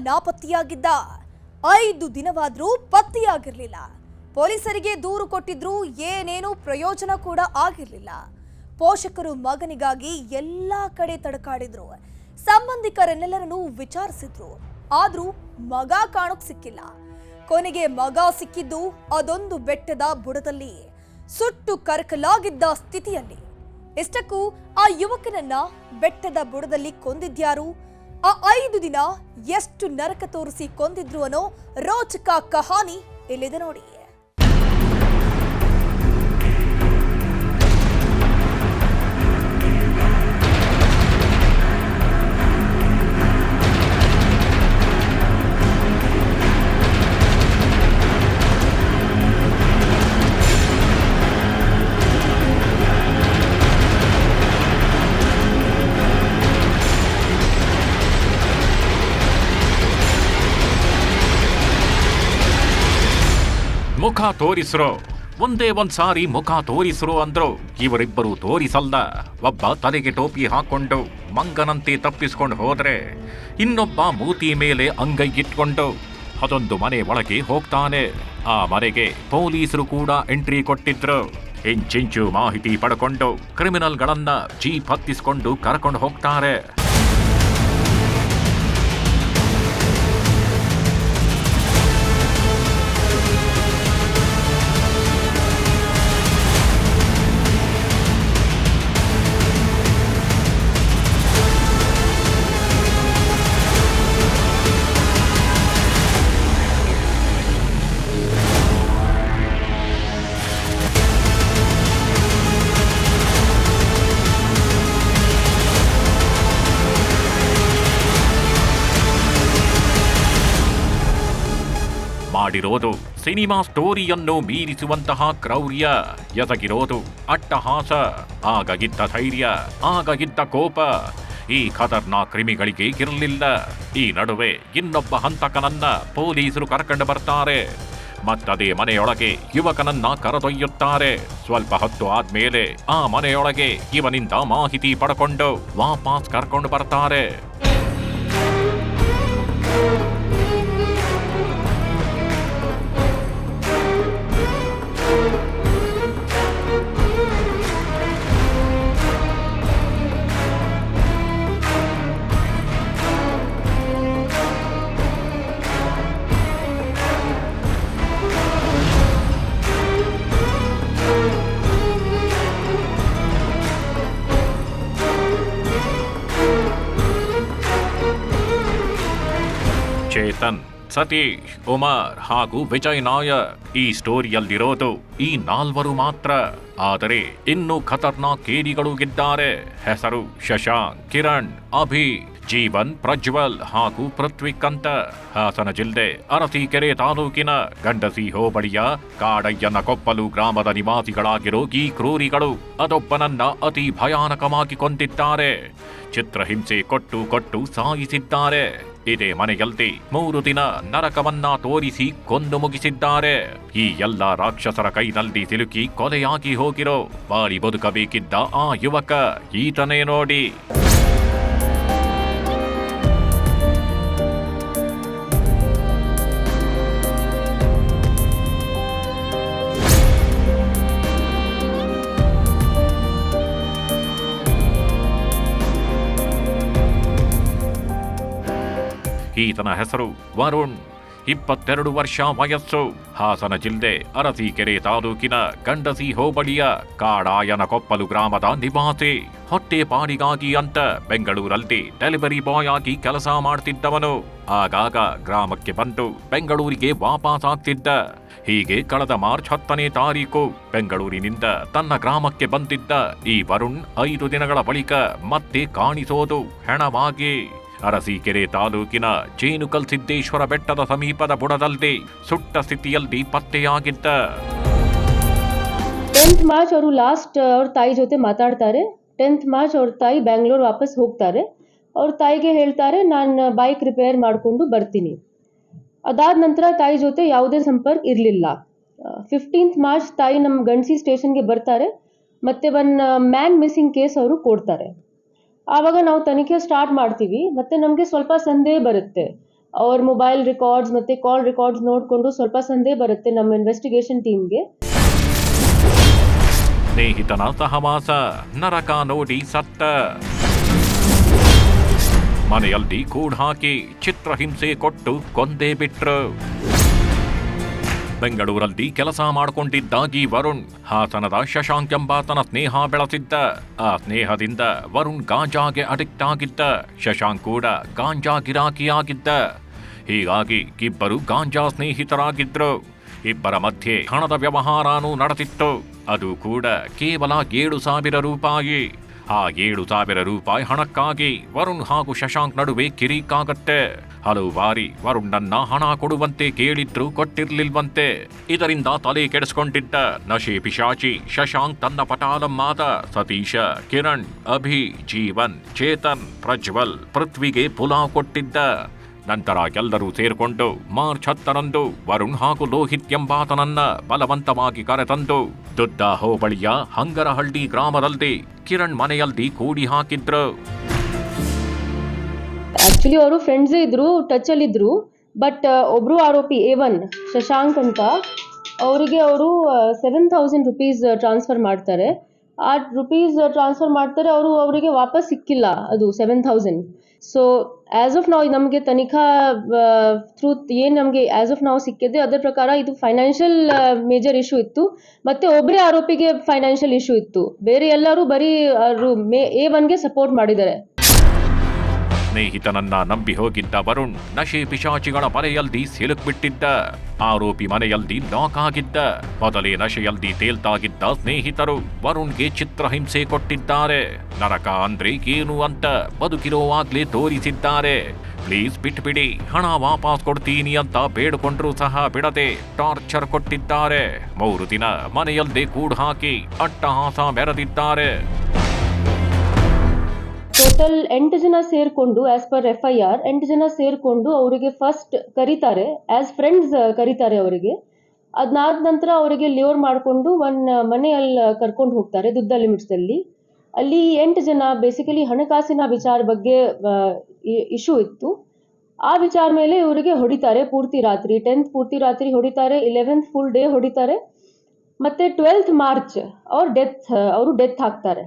ನಾಪತ್ತೆಯಾಗಿದ್ದ. 5 ದಿನವಾದರೂ ಪತ್ತೆಯಾಗಿರಲಿಲ್ಲ. ಪೊಲೀಸರಿಗೆ ದೂರು ಕೊಟ್ಟಿದ್ರು, ಏನೇನೂ ಪ್ರಯೋಜನ ಕೂಡ ಆಗಿರಲಿಲ್ಲ. ಪೋಷಕರು ಮಗನಿಗಾಗಿ ಎಲ್ಲಾ ಕಡೆ ತಡಕಾಡಿದ್ರು. ಸಂಬಂಧಿಕರನ್ನೆಲ್ಲರನ್ನೂ ವಿಚಾರಿಸಿದ್ರು. ಆದ್ರೂ ಮಗ ಕಾಣೋಕ್ ಸಿಕ್ಕಿಲ್ಲ. ಕೊನೆಗೆ ಮಗ ಸಿಕ್ಕಿದ್ದು ಅದೊಂದು ಬೆಟ್ಟದ ಬುಡದಲ್ಲಿ, ಸುಟ್ಟು ಕರಕಲಾಗಿದ್ದ ಸ್ಥಿತಿಯಲ್ಲಿ. ಇಷ್ಟಕ್ಕೂ ಆ ಯುವಕನನ್ನ ಬೆಟ್ಟದ ಬುಡದಲ್ಲಿ ಕೊಂದಿದ್ಯಾರು? ಆ 5 ದಿನ ಎಷ್ಟು ನರಕ ತೋರಿಸಿ ಕೊಂದಿದ್ರು ಅನ್ನೋ ರೋಚಕ ಕಹಾನಿ ಇಲ್ಲಿದೆ ನೋಡಿ. ಮುಖ ತೋರಿಸ್ರೋ, ಒಂದೇ ಒಂದ್ಸಾರಿ ಮುಖ ತೋರಿಸ್ರೋ ಅಂದ್ರು. ಇವರಿಬ್ಬರು ತೋರಿಸಲ್ಲ. ಒಬ್ಬ ತಲೆಗೆ ಟೋಪಿ ಹಾಕೊಂಡು ಮಂಗನಂತೆ ತಪ್ಪಿಸ್ಕೊಂಡು ಹೋದ್ರೆ, ಇನ್ನೊಬ್ಬ ಮೂತಿ ಮೇಲೆ ಅಂಗೈ ಇಟ್ಕೊಂಡು ಅದೊಂದು ಮನೆ ಒಳಗೆ ಹೋಗ್ತಾನೆ. ಆ ಮನೆಗೆ ಪೊಲೀಸರು ಕೂಡ ಎಂಟ್ರಿ ಕೊಟ್ಟಿದ್ರು. ಇಂಚಿಂಚು ಮಾಹಿತಿ ಪಡ್ಕೊಂಡು ಕ್ರಿಮಿನಲ್ಗಳನ್ನ ಜೀಪ್ ಹತ್ತಿಸ್ಕೊಂಡು ಕರ್ಕೊಂಡು ಹೋಗ್ತಾರೆ. ಮಾಡಿರೋದು ಸಿನಿಮಾ ಸ್ಟೋರಿಯನ್ನು ಮೀರಿಸುವಂತಹ ಕ್ರೌರ್ಯ, ಎಸಗಿರೋದು ಅಟ್ಟಹಾಸ. ಆಗ ಇದ್ದ ಧೈರ್ಯ, ಆಗ ಇದ್ದ ಕೋಪ ಈ ಖತರ್ನಾಕ್ ಕ್ರಿಮಿಗಳಿಗೆ ಇರಲಿಲ್ಲ. ಈ ನಡುವೆ ಇನ್ನೊಬ್ಬ ಹಂತಕನನ್ನ ಪೊಲೀಸರು ಕರ್ಕೊಂಡು ಬರ್ತಾರೆ. ಮತ್ತದೇ ಮನೆಯೊಳಗೆ ಯುವಕನನ್ನ ಕರೆದೊಯ್ಯುತ್ತಾರೆ. ಸ್ವಲ್ಪ ಹೊತ್ತು ಆದ್ಮೇಲೆ ಆ ಮನೆಯೊಳಗೆ ಇವನಿಂದ ಮಾಹಿತಿ ಪಡ್ಕೊಂಡು ವಾಪಸ್ ಕರ್ಕೊಂಡು ಬರ್ತಾರೆ. ಚೇತನ್, ಸತೀಶ್, ಉಮರ್ ಹಾಗೂ ವಿಜಯ್ ನಾಯರ್ ಈ ಸ್ಟೋರಿಯಲ್ಲಿರೋದು ಈ 4 ಮಾತ್ರ. ಆದರೆ ಇನ್ನು ಖತರ್ನಾಕ್ ಕೇಡಿಗಳು ಇದ್ದಾರೆ. ಹೆಸರು ಶಶಾಂಕ್, ಕಿರಣ್, ಅಭಿ, ಜೀವನ್, ಪ್ರಜ್ವಲ್ ಹಾಗೂ ಪೃಥ್ವಿಕ್ ಅಂತ. ಹಾಸನ ಜಿಲ್ಲೆ ಅರಸೀಕೆರೆ ತಾಲೂಕಿನ ಗಂಡಸಿ ಹೋಬಳಿಯ ಕಾಡಯ್ಯನ ಕೊಪ್ಪಲು ಗ್ರಾಮದ ನಿವಾಸಿಗಳಾಗಿರೋ ಈ ಕ್ರೂರಿಗಳು ಅದೊಬ್ಬನನ್ನ ಅತಿ ಭಯಾನಕವಾಗಿ ಕೊಂದಿದ್ದಾರೆ. ಚಿತ್ರಹಿಂಸೆ ಕೊಟ್ಟು ಕೊಟ್ಟು ಸಾಯಿಸಿದ್ದಾರೆ. ಇದೇ ಮನೆಯಲ್ಲಿ 3 ದಿನ ನರಕವನ್ನ ತೋರಿಸಿ ಕೊಂದು ಮುಗಿಸಿದ್ದಾರೆ. ಈ ಎಲ್ಲ ರಾಕ್ಷಸರ ಕೈನಲ್ಲಿ ಸಿಲುಕಿ ಕೊಲೆಯಾಗಿ ಹೋಗಿರೋ ಬಾಳಿ ಬದುಕಬೇಕಿದ್ದ ಆ ಯುವಕ ಈತನೇ ನೋಡಿ. ಈತನ ಹೆಸರು ವರುಣ್, 22 ವರ್ಷ ವಯಸ್ಸು. ಹಾಸನ ಜಿಲ್ಲೆ ಅರಸೀಕೆರೆ ತಾಲೂಕಿನ ಗಂಡಸಿ ಹೋಬಳಿಯ ಕಾಡಾಯನ ಕೊಪ್ಪಲು ಗ್ರಾಮದ ನಿವಾಸಿ. ಹೊಟ್ಟೆ ಪಾಡಿಗಾಗಿ ಅಂತ ಬೆಂಗಳೂರಲ್ಲಿ ಡೆಲಿವರಿ ಬಾಯ್ ಆಗಿ ಕೆಲಸ ಮಾಡ್ತಿದ್ದವನು. ಆಗಾಗ ಗ್ರಾಮಕ್ಕೆ ಬಂದು ಬೆಂಗಳೂರಿಗೆ ವಾಪಸ್ ಆಗ್ತಿದ್ದ. ಹೀಗೆ ಕಳೆದ ಮಾರ್ಚ್ 10ನೇ ತಾರೀಕು ಬೆಂಗಳೂರಿನಿಂದ ತನ್ನ ಗ್ರಾಮಕ್ಕೆ ಬಂದಿದ್ದ ಈ ವರುಣ್ 5 ದಿನಗಳ ಬಳಿಕ ಮತ್ತೆ ಕಾಣಿಸೋದು ಹೆಣವಾಗಿ. ಅರಸೀಕೆರೆ ತಾಲೂಕಿನ ಜೇನುಕಲ್ ಸಿದ್ದೇಶ್ವರ ಬೆಟ್ಟದ ಸಮೀಪದ ಬುಡದಲ್ಲಿ ಸುಟ್ಟ ಸ್ಥಿತಿಯಲ್ಲಿ ಪತ್ತೆಯಾಗಿದ್ದ. 10th ಮಾರ್ಚ್ ಅವರು ಲಾಸ್ಟ್ ಅವ್ರ ತಾಯಿ ಜೊತೆ ಮಾತಾಡ್ತಾರೆ. 10th ಮಾರ್ಚ್ ಅವ್ರ ತಾಯಿ ಬ್ಯಾಂಗ್ಳೂರ್ ವಾಪಸ್ ಹೋಗ್ತಾರೆ. ಅವ್ರ ತಾಯಿಗೆ ಹೇಳ್ತಾರೆ, ನಾನು ಬೈಕ್ ರಿಪೇರ್ ಮಾಡಿಕೊಂಡು ಬರ್ತೀನಿ. ಅದಾದ ನಂತರ ತಾಯಿ ಜೊತೆ ಯಾವುದೇ ಸಂಪರ್ಕ ಇರಲಿಲ್ಲ. 15th ಮಾರ್ಚ್ ತಾಯಿ ನಮ್ಮ ಗಂಡಸಿ ಸ್ಟೇಷನ್ಗೆ ಬರ್ತಾರೆ. ಮತ್ತೆ ಒಂದು ಮ್ಯಾನ್ ಮಿಸ್ಸಿಂಗ್ ಕೇಸ್ ಅವರು ಕೊಡ್ತಾರೆ. ಆವಾಗ ನಾವು ತನಿಖೆ ಸ್ಟಾರ್ಟ್ ಮಾಡ್ತೀವಿ. ಮತ್ತೆ ನಮಗೆ ಸ್ವಲ್ಪ ಸಂದೇಹ ಬರುತ್ತೆ, ಅವ್ರ ಮೊಬೈಲ್ ರೆಕಾರ್ಡ್ಸ್ ಮತ್ತು ಕಾಲ್ ರೆಕಾರ್ಡ್ಸ್ ನೋಡಿಕೊಂಡು ಸ್ವಲ್ಪ ಸಂದೇಹ ಬರುತ್ತೆ ನಮ್ಮ ಇನ್ವೆಸ್ಟಿಗೇಷನ್ ಟೀಮ್ಗೆ. ಸ್ನೇಹಿತನ ಸಹವಾಸ ನರಕ ನೋಡಿ ಸತ್ತ. ಮನೆಯಲ್ಲಿ ಕೂಡ್ ಹಾಕಿ ಚಿತ್ರಹಿಂಸೆ ಕೊಟ್ಟು ಕೊಂದೇ ಬಿಟ್ರು. ಬೆಂಗಳೂರಲ್ಲಿ ಕೆಲಸ ಮಾಡಿಕೊಂಡಿದ್ದಾಗಿ ವರುಣ್ ಹಾಸನದ ಶಶಾಂಕ್ ಎಂಬಾತನ ಸ್ನೇಹ ಬೆಳೆಸಿದ್ದ. ಆ ಸ್ನೇಹದಿಂದ ವರುಣ್ ಗಾಂಜಾಗೆ ಅಡಿಕ್ಟ್ ಆಗಿದ್ದ. ಶಶಾಂಕ್ ಕೂಡ ಗಾಂಜಾ ಗಿರಾಕಿಯಾಗಿದ್ದ. ಹೀಗಾಗಿ ಇಬ್ಬರು ಗಾಂಜಾ ಸ್ನೇಹಿತರಾಗಿದ್ರು. ಇಬ್ಬರ ಮಧ್ಯೆ ಹಣದ ವ್ಯವಹಾರನೂ ನಡೆದಿತ್ತು. ಅದು ಕೂಡ ಕೇವಲ 7,000 ರೂಪಾಯಿ. ಆ 7,000 ರೂಪಾಯಿ ಹಣಕ್ಕಾಗಿ ವರುಣ್ ಹಾಗೂ ಶಶಾಂಕ್ ನಡುವೆ ಕಿರಿಕಾಗತ್ತೆ. ಹಲವು ಬಾರಿ ವರುಣ್ನನ್ನ ಹಣ ಕೊಡುವಂತೆ ಕೇಳಿದ್ರು ಕೊಟ್ಟಿರ್ಲಿಲ್ವಂತೆ. ಇದರಿಂದ ತಲೆ ಕೆಡಿಸ್ಕೊಂಡಿದ್ದ ನಶೆ ಪಿಶಾಚಿ ಶಶಾಂಕ್ ತನ್ನ ಪಟಾಲಮ್ಮಾದ ಸತೀಶ, ಕಿರಣ್, ಅಭಿ, ಜೀವನ್, ಚೇತನ್, ಪ್ರಜ್ವಲ್, ಪೃಥ್ವಿಗೆ ಪುಲಾವ್ ಕೊಟ್ಟಿದ್ದ. ನಂತರ ಎಲ್ಲರೂ ಸೇರ್ಕೊಂಡು ಮಾರ್ಚ್ 10ರಂದು ವರುಣ್ ಹಾಗೂ ಲೋಹಿತ್ ಎಂಬಾತನನ್ನ ಬಲವಂತವಾಗಿ ಕರೆತಂದು ದೊಡ್ಡ ಹೋಬಳಿಯ ಹಂಗರಹಳ್ಳಿ ಗ್ರಾಮದಲ್ಲಿ ಕಿರಣ್ ಮನೆಯಲ್ಲಿ ಕೂಡಿ ಹಾಕಿದ್ರು. ಆಕ್ಚುಲಿ ಅವರು ಫ್ರೆಂಡ್ಸೇ ಇದ್ರು, ಟಚ್ ಅಲ್ಲಿ ಇದ್ರು. ಬಟ್ ಒಬ್ರು ಆರೋಪಿ A1 ಶಶಾಂಕ್ ಅಂತ, ಅವರಿಗೆ ಅವರು 7,000 rupees ಟ್ರಾನ್ಸ್ಫರ್ ಮಾಡ್ತಾರೆ. ಆ ರುಪೀಸ್ ಟ್ರಾನ್ಸ್ಫರ್ ಮಾಡ್ತಾರೆ, ಅವರಿಗೆ ವಾಪಸ್ ಸಿಕ್ಕಿಲ್ಲ ಅದು 7,000. ಸೊ ಆಸ್ ಆಫ್ ನಾವು ನಮಗೆ ತನಿಖಾ ಥ್ರೂ ಏನು ನಮಗೆ ಆಸ್ ಆಫ್ ನಾವು ಸಿಕ್ಕಿದೆ ಅದರ ಪ್ರಕಾರ ಇದು ಫೈನಾನ್ಷಿಯಲ್ ಮೇಜರ್ ಇಶ್ಯೂ ಇತ್ತು. ಮತ್ತೆ ಒಬ್ಬರೇ ಆರೋಪಿಗೆ ಫೈನಾನ್ಷಿಯಲ್ ಇಶ್ಯೂ ಇತ್ತು. ಬೇರೆ ಎಲ್ಲರೂ ಬರೀ A1ಗೆ ಸಪೋರ್ಟ್ ಮಾಡಿದ್ದಾರೆ. ಸ್ನೇಹಿತನನ್ನ ನಂಬಿ ಹೋಗಿದ್ದ ವರುಣ್ ನಶೆ ಪಿಶಾಚಿಗಳ ಬಲೆಯಲ್ಲಿ ಸಿಲುಕ್ಬಿಟ್ಟಿದ್ದ. ಆರೋಪಿ ಮನೆಯಲ್ಲಿ ಲಾಕ್ ಆಗಿದ್ದ. ಮೊದಲೇ ನಶೆಯಲ್ಲಿ ತೇಲ್ತಾಗಿದ್ದ ಸ್ನೇಹಿತರು ವರುಣ್ಗೆ ಚಿತ್ರಹಿಂಸೆ ಕೊಟ್ಟಿದ್ದಾರೆ. ನರಕ ಅಂದ್ರೆ ಏನು ಅಂತ ಬದುಕಿರೋವಾಗ್ಲೇ ತೋರಿಸಿದ್ದಾರೆ. ಪ್ಲೀಸ್ ಬಿಟ್ಬಿಡಿ, ಹಣ ವಾಪಸ್ ಕೊಡ್ತೀನಿ ಅಂತ ಬೇಡಿಕೊಂಡ್ರು ಸಹ ಬಿಡದೆ ಟಾರ್ಚರ್ ಕೊಟ್ಟಿದ್ದಾರೆ. 3 ದಿನ ಮನೆಯಲ್ಲೇ ಕೂಡ್ ಹಾಕಿ ಅಟ್ಟಹಾಸ ಮೆರೆದಿದ್ದಾರೆ. ಟೋಟಲ್ 8 ಜನ ಸೇರ್ಕೊಂಡು ಆಸ್ ಪರ್ FIR 8 ಜನ ಸೇರ್ಕೊಂಡು ಅವರಿಗೆ ಫಸ್ಟ್ ಕರೀತಾರೆ, ಆಸ್ ಫ್ರೆಂಡ್ಸ್ ಕರೀತಾರೆ ಅವರಿಗೆ. ಅದಾದ ನಂತರ ಅವರಿಗೆ ಲಿಯೋರ್ ಮಾಡಿಕೊಂಡು ಮನೆಯಲ್ಲಿ ಕರ್ಕೊಂಡು ಹೋಗ್ತಾರೆ ದುದ್ದ ಲಿಮಿಟ್ಸಲ್ಲಿ. ಅಲ್ಲಿ 8 ಜನ ಬೇಸಿಕಲಿ ಹಣಕಾಸಿನ ವಿಚಾರ ಬಗ್ಗೆ ಇಶ್ಯೂ ಇತ್ತು. ಆ ವಿಚಾರ ಮೇಲೆ ಇವರಿಗೆ ಹೊಡಿತಾರೆ ಪೂರ್ತಿ ರಾತ್ರಿ. 10th ಪೂರ್ತಿ ರಾತ್ರಿ ಹೊಡಿತಾರೆ, 11th ಫುಲ್ ಡೇ ಹೊಡಿತಾರೆ. ಮತ್ತೆ 12th ಮಾರ್ಚ್ ಅವರು ಡೆತ್ ಆಗ್ತಾರೆ.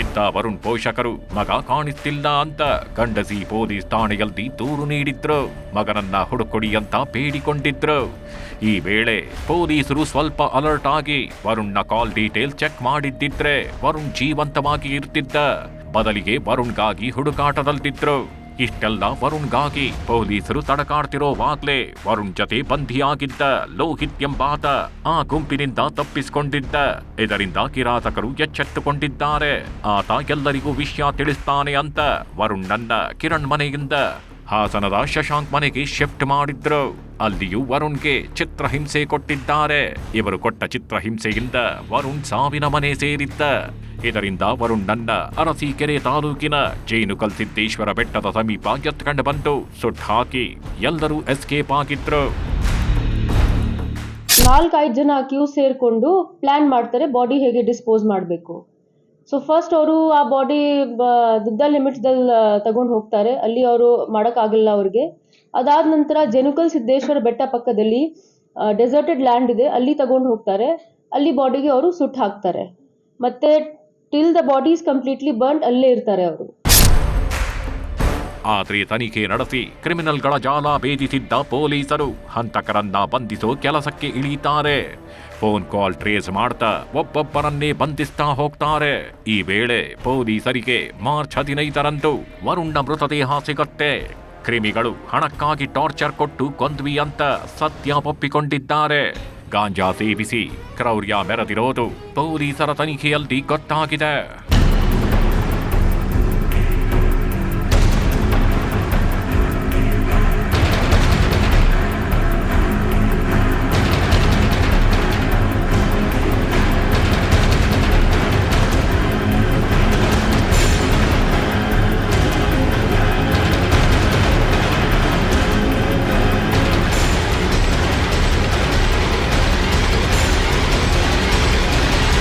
ಇತ್ತ ವರುಣ್ ಪೋಷಕರು ಮಗ ಕಾಣಿಸ್ತಿಲ್ಲ ಅಂತ ಗಂಡಸಿ ಪೊಲೀಸ್ ಠಾಣೆಯಲ್ಲಿ ದೂರು ನೀಡಿದ್ರು. ಮಗನನ್ನ ಹುಡುಕೊಡಿ ಅಂತ ಬೇಡಿಕೊಂಡಿದ್ರು. ಈ ವೇಳೆ ಪೊಲೀಸರು ಸ್ವಲ್ಪ ಅಲರ್ಟ್ ಆಗಿ ವರುಣ್ನ ಕಾಲ್ ಡೀಟೇಲ್ ಚೆಕ್ ಮಾಡಿದ್ದಿದ್ರೆ ವರುಣ್ ಜೀವಂತವಾಗಿ ಇರ್ತಿದ್ದ. ಬದಲಿಗೆ ವರುಣ್ಗಾಗಿ ಹುಡುಕಾಟದಲ್ಲಿದ್ರು. ಇಷ್ಟೆಲ್ಲ ವರುಣ್ಗಾಗಿ ಪೊಲೀಸರು ತಡಕಾಡ್ತಿರೋವಾಗ್ಲೇ ವರುಣ್ ಜೊತೆ ಬಂಧಿಯಾಗಿದ್ದ ಲೋಹಿತ್ ಎಂಬಾತ ಆ ಗುಂಪಿನಿಂದ ತಪ್ಪಿಸಿಕೊಂಡಿದ್ದ. ಇದರಿಂದ ಕಿರಾತಕರು ಎಚ್ಚೆತ್ತುಕೊಂಡಿದ್ದಾರೆ. ಆತ ಎಲ್ಲರಿಗೂ ವಿಷಯ ತಿಳಿಸ್ತಾನೆ ಅಂತ ವರುಣ್ನನ್ನ ಕಿರಣ್ ಮನೆಯಿಂದ ಹಾಸನದ ಶಶಾಂಕ್ ಮನೆಗೆ ಶಿಫ್ಟ್ ಮಾಡಿದ್ರು. ಅಲ್ಲಿಯೂ ವರುಣ್ಗೆ ಚಿತ್ರಹಿಂಸೆ ಕೊಟ್ಟಿದ್ದಾರೆ. ಇವರು ಕೊಟ್ಟ ಚಿತ್ರಹಿಂಸೆಯಿಂದ ವರುಣ್ ಸಾವಿನ ಮನೆ ಸೇರಿದ್ದ. ಇದರಿಂದ ವರುಣ್ನನ್ನ ಅರಸೀಕೆರೆ ತಾಲೂಕಿನ ಜೇನುಕಲ್ ಸಿದ್ದೇಶ್ವರ ಬೆಟ್ಟದ ಸಮೀಪ ಎತ್ಕೊಂಡು ಬಂದು ಸುಟ್ಟು ಹಾಕಿ ಎಲ್ಲರೂ ಎಸ್ಕೇಪ್ ಆಗಿದ್ರು. 4-5 ಜನ ಅಕ್ಯೂಸ್ ಸೇರ್ಕೊಂಡು ಪ್ಲಾನ್ ಮಾಡ್ತಾರೆ ಬಾಡಿ ಹೇಗೆ ಡಿಸ್ಪೋಸ್ ಮಾಡಬೇಕು. ಸೊ ಫಸ್ಟ್ ಅವರು ಆ ಬಾಡಿ ದುದ್ದ ಲಿಮಿಟ್ಸ್ದಲ್ಲಿ ತಗೊಂಡು ಹೋಗ್ತಾರೆ. ಅಲ್ಲಿ ಅವರು ಮಾಡೋಕ್ಕಾಗಲ್ಲ ಅವ್ರಿಗೆ. ಅದಾದ ನಂತರ ಜೇನುಕಲ್ ಸಿದ್ದೇಶ್ವರ ಬೆಟ್ಟ ಪಕ್ಕದಲ್ಲಿ ಡೆಸರ್ಟೆಡ್ ಲ್ಯಾಂಡ್ ಇದೆ, ಅಲ್ಲಿ ತಗೊಂಡು ಹೋಗ್ತಾರೆ. ಅಲ್ಲಿ ಬಾಡಿಗೆ ಅವರು ಸುಟ್ಟು ಹಾಕ್ತಾರೆ. ಮತ್ತೆ till the body is completely burned ಅಲ್ಲೇ ಇರ್ತಾರೆ ಅವರು. ಆದ್ರೆ ತನಿಖೆ ನಡೆಸಿ ಕ್ರಿಮಿನಲ್ಗಳ ಜಾಲ ಭೇದಿಸಿದ್ದ ಪೊಲೀಸರು ಹಂತಕರನ್ನ ಬಂಧಿಸೋ ಕೆಲಸಕ್ಕೆ ಇಳಿತಾರೆ. ಫೋನ್ ಕಾಲ್ ಟ್ರೇಸ್ ಮಾಡ್ತಾ ಒಬ್ಬೊಬ್ಬರನ್ನೇ ಬಂಧಿಸ್ತಾ ಹೋಗ್ತಾರೆ. ಈ ವೇಳೆ ಪೊಲೀಸರಿಗೆ ಮಾರ್ಚ್ 15ರಂದು ವರುಣ್ನ ಮೃತದೇಹ ಸಿಗತ್ತೆ. ಕ್ರಿಮಿಗಳು ಹಣಕ್ಕಾಗಿ ಟಾರ್ಚರ್ ಕೊಟ್ಟು ಕೊಂದ್ವಿ ಅಂತ ಸತ್ಯ ಒಪ್ಪಿಕೊಂಡಿದ್ದಾರೆ. ಗಾಂಜಾ ಸೇವಿಸಿ ಕ್ರೌರ್ಯ ಮೆರೆದಿರೋದು ಪೊಲೀಸರ ತನಿಖೆಯಲ್ಲಿ ಗೊತ್ತಾಗಿದೆ.